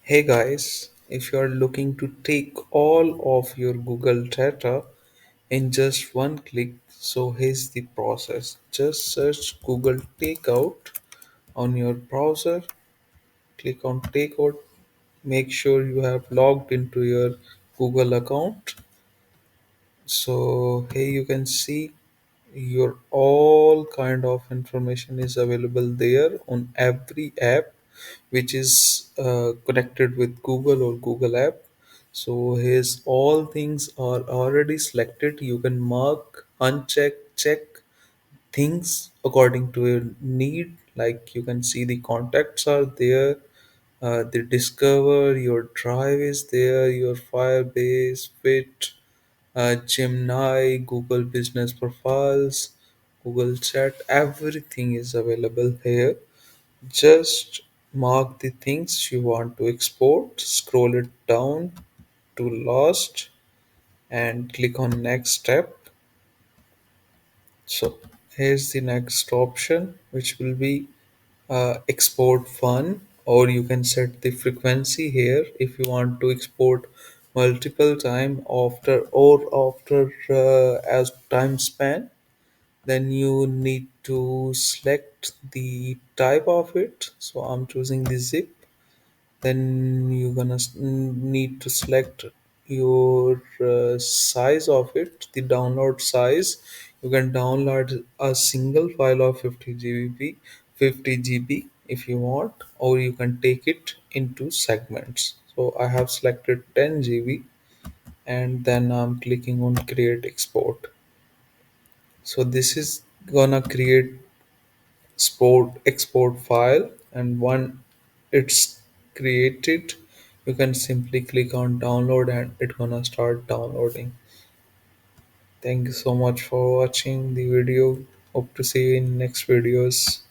Hey guys, if you are looking to take all of your Google data in just one click, so here's the process. Just search Google Takeout on your browser, click on Takeout, make sure you have logged into your Google account. So here you can see your all kind of information is available there on every app which is connected with Google or Google app. So his all things are already selected. You can mark, uncheck, check things according to your need. Like you can see the contacts are there, the discover, your drive is there, your Firebase, Fit, Gemini, Google Business Profiles, Google Chat, everything is available here. Just mark the things you want to export, scroll it down to last, and click on next step. So here's the next option, which will be export fun, or you can set the frequency here if you want to export multiple time after as time span. Then you need to select the type of it, so I'm choosing the zip. Then you're gonna need to select your size of it, the download size. You can download a single file of 50 GB if you want, or you can take it into segments. So I have selected 10 GB, and then I'm clicking on create export. So this is gonna create export file, and when it's created, you can simply click on download and it's gonna start downloading. Thank you so much for watching the video. Hope to see you in next videos.